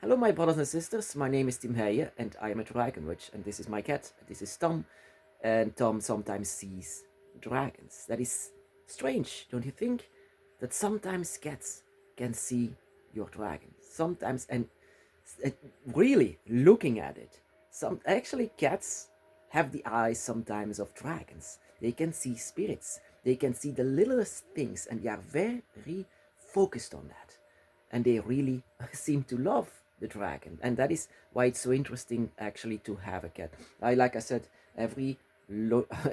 Hello, my brothers and sisters. My name is Tim Heijen, and I am a dragon witch. And this is my cat. This is Tom. And Tom sometimes sees dragons. That is strange, don't you think? That sometimes cats can see your dragon. Sometimes, and uh, really looking at it. Some actually cats have the eyes sometimes of dragons. They can see spirits. They can see the littlest things, and they are very focused on that, and they really seem to love the dragon, and that is why it's so interesting actually to have a cat. Like I said, every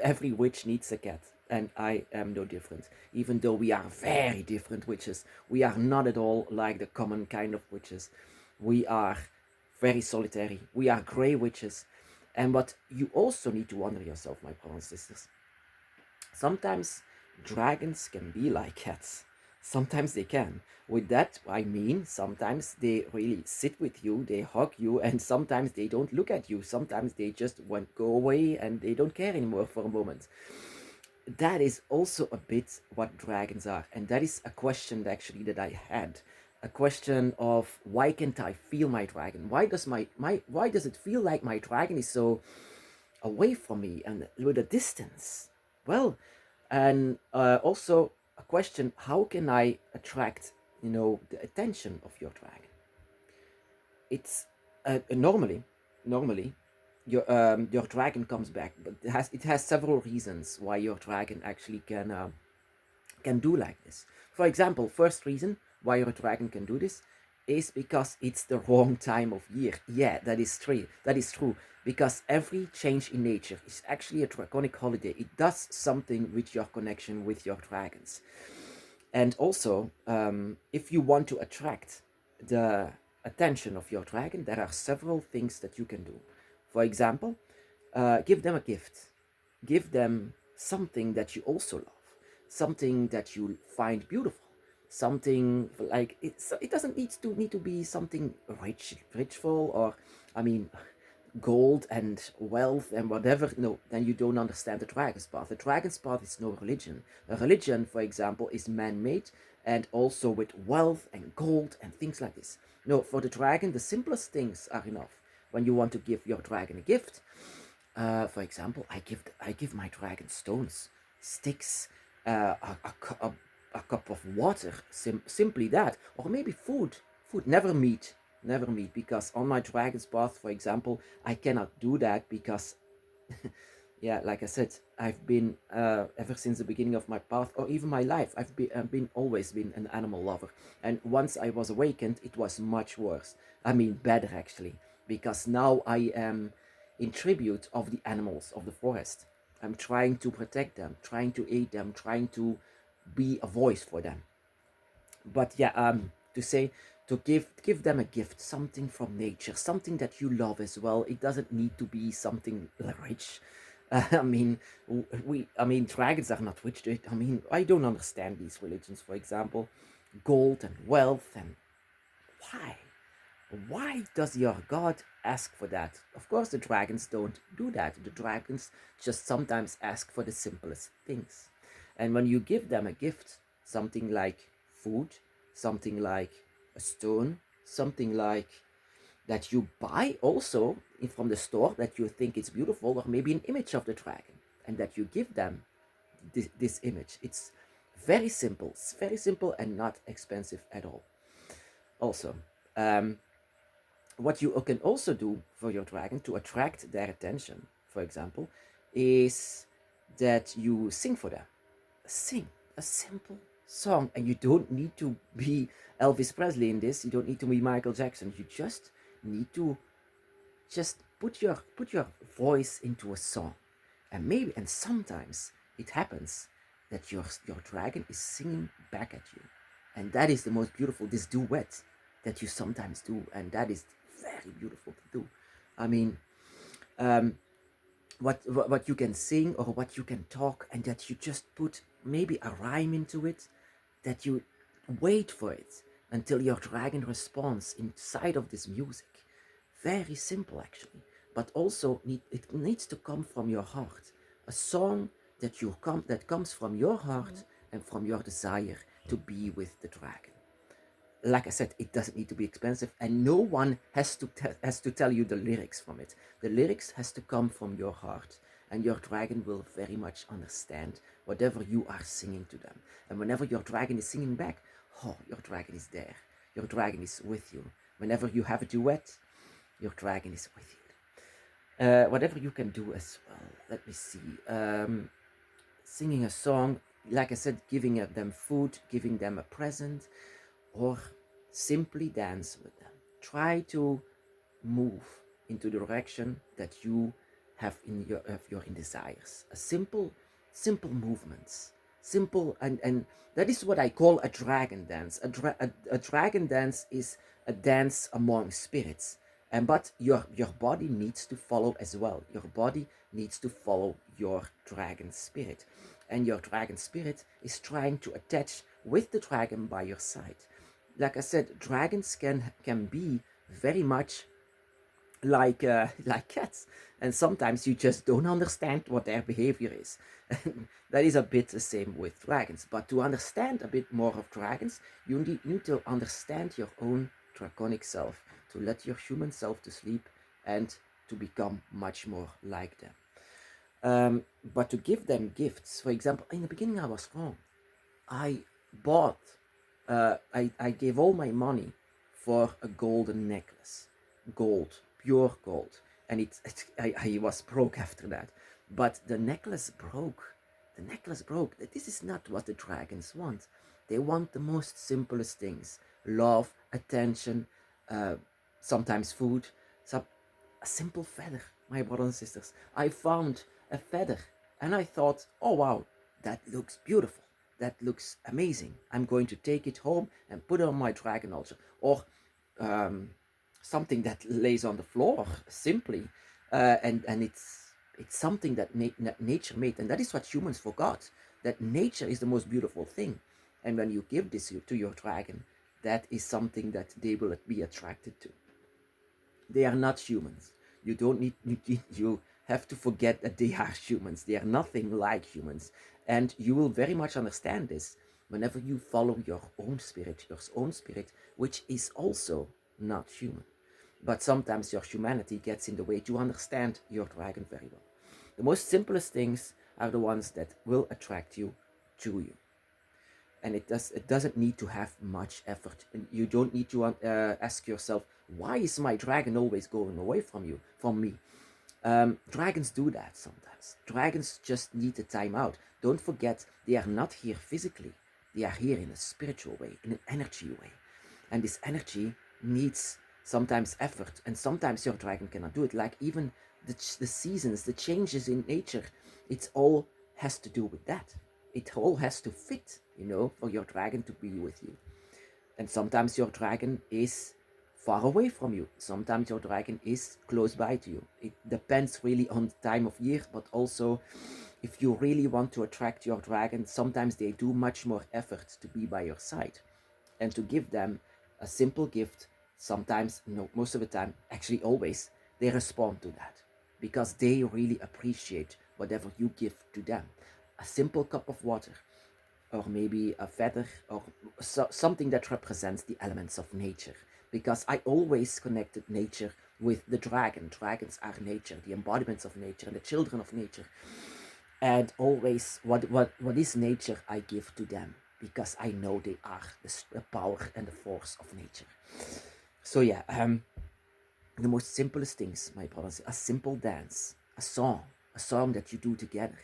every witch needs a cat, and I am no different. Even though we are very different witches, we are not at all like the common kind of witches. We are very solitary. We are gray witches. And what you also need to wonder yourself, my brothers and sisters, sometimes dragons can be like cats. Sometimes they can. With that, I mean, sometimes they really sit with you, they hug you, and sometimes they don't look at you. Sometimes they just want go away and they don't care anymore for a moment. That is also a bit what dragons are, and that is a question actually that I had. A question of why can't I feel my dragon? Why does my why does it feel like my dragon is so away from me and with a distance? Well, and also a question: how can I attract, the attention of your dragon? It's normally your dragon comes back, but it has several reasons why your dragon actually can do like this. For example, first reason why your dragon can do this is because it's the wrong time of year. Yeah, that is true. That is true. Because every change in nature is actually a draconic holiday. It does something with your connection with your dragons. And also, if you want to attract the attention of your dragon, there are several things that you can do. For example, give them a gift. Give them something that you also love, something that you find beautiful, something like it doesn't need to be something richful, or I mean gold and wealth and whatever. No, then you don't understand the dragon's path. The dragon's path is no religion. A religion, for example, is man-made, and also with wealth and gold and things like this. No, for the dragon, the simplest things are enough. When you want to give your dragon a gift, for example, I give my dragon stones, sticks, a cup of water, simply that, or maybe food. Food, never meat, because on my dragon's path, for example, I cannot do that because, yeah, like I said, I've been ever since the beginning of my path, or even my life, I've been always been an animal lover, and once I was awakened, it was much worse. I mean, better actually, because now I am in tribute of the animals of the forest. I'm trying to protect them, trying to aid them, trying to be a voice for them. But yeah, to say, to give them a gift, something from nature, something that you love as well. It doesn't need to be something rich. I mean, dragons are not rich. I mean, I don't understand these religions. For example, gold and wealth, and why? Why does your god ask for that? Of course, the dragons don't do that. The dragons just sometimes ask for the simplest things. And when you give them a gift, something like food, something like a stone, something like that you buy also from the store that you think is beautiful, or maybe an image of the dragon, and that you give them this image. It's very simple and not expensive at all. Also, um, what you can also do for your dragon to attract their attention, for example, is that you sing for them. Sing a simple song, and you don't need to be Elvis Presley in this. You don't need to be Michael Jackson. You just need to just put your voice into a song, and sometimes it happens that your dragon is singing back at you, and that is the most beautiful, this duet that you sometimes do, and that is very beautiful to do. I mean, um, what you can sing or what you can talk, and that you just put maybe a rhyme into it, that you wait for it until your dragon responds inside of this music. Very simple actually, but also it needs to come from your heart. A song that comes from your heart and from your desire to be with the dragon. like I said, it doesn't need to be expensive, and no one has to tell you the lyrics from it. The lyrics has to come from your heart, and your dragon will very much understand whatever you are singing to them. And whenever your dragon is singing back, oh, your dragon is there. Your dragon is with you. Whenever you have a duet, your dragon is with you. Whatever you can do as well. Let me see. Singing a song, like I said, giving them food, giving them a present, or simply dance with them. Try to move into the direction that you have your desires. A simple movements, simple, and that is what I call a dragon dance. A dragon dance is a dance among spirits, and but your body needs to follow as well. Your body needs to follow your dragon spirit, and your dragon spirit is trying to attach with the dragon by your side. Like I said, dragons can be very much like cats, and sometimes you just don't understand what their behavior is. That is a bit the same with dragons. But to understand a bit more of dragons, you need to understand your own draconic self, to let your human self to sleep and to become much more like them. But to give them gifts, for example, in the beginning I was wrong. I bought, I gave all my money for a golden necklace, gold, pure gold, and I was broke after that. But the necklace broke. The necklace broke. This is not what the dragons want. They want the most simplest things: love, attention, uh, sometimes food, some a simple feather. My brothers and sisters, I found a feather, and I thought, oh wow, that looks beautiful. That looks amazing. I'm going to take it home and put it on my dragon altar. Or um, something that lays on the floor simply, and it's something that nature made, and that is what humans forgot. That nature is the most beautiful thing, and when you give this to your dragon, that is something that they will be attracted to. They are not humans. You don't need you have to forget that they are humans. They are nothing like humans, and you will very much understand this whenever you follow your own spirit, which is also not human. But sometimes your humanity gets in the way to understand your dragon very well. The most simplest things are the ones that will attract you to you, and it doesn't need to have much effort, and you don't need to ask yourself, why is my dragon always going away from me? Dragons do that sometimes. Dragons just need a time out. Don't forget, they are not here physically. They are here in a spiritual way, in an energy way, and this energy needs sometimes effort, and sometimes your dragon cannot do it. Like even the seasons, the changes in nature, it all has to do with that. It all has to fit, for your dragon to be with you. And sometimes your dragon is far away from you. Sometimes your dragon is close by to you. It depends really on the time of year, but also if you really want to attract your dragon, sometimes they do much more effort to be by your side. And to give them a simple gift, sometimes, most of the time, actually always, they respond to that because they really appreciate whatever you give to them. A simple cup of water, or maybe a feather, or something that represents the elements of nature. Because I always connected nature with the dragon. Dragons are nature, the embodiments of nature, and the children of nature. And always, what is nature, I give to them, because I know they are the power and the force of nature. So yeah, the most simplest things, my brothers, a simple dance, a song that you do together.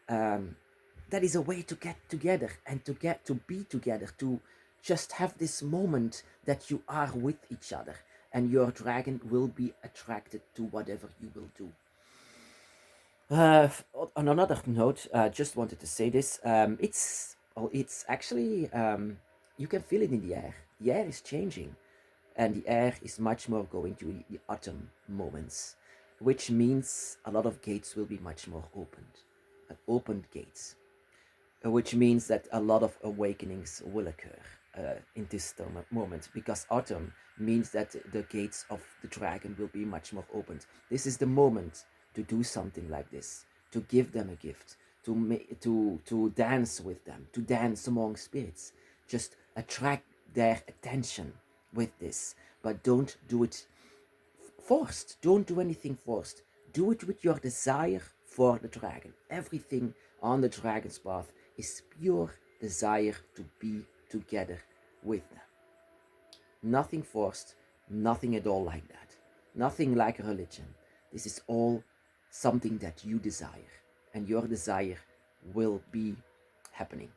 That is a way to get together and to be together, to just have this moment that you are with each other, and your dragon will be attracted to whatever you will do. On another note, just wanted to say this. It's actually, you can feel it in the air. The air is changing, and the air is much more going to the autumn moments, which means a lot of gates will be much more opened gates, which means that a lot of awakenings will occur in this moment, because autumn means that the gates of the dragon will be much more opened. This is the moment to do something like this, to give them a gift, to dance with them, to dance among spirits, just attract their attention with this. But don't do it forced. Don't do anything forced. Do it with your desire for the dragon. Everything on the dragon's path is pure desire to be together with them. Nothing forced, nothing at all like that. Nothing like a religion. This is all something that you desire, and your desire will be happening.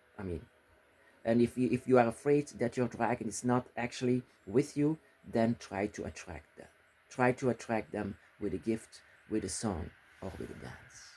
And if you are afraid that your dragon is not actually with you, then try to attract them. Try to attract them with a gift, with a song, or with a dance.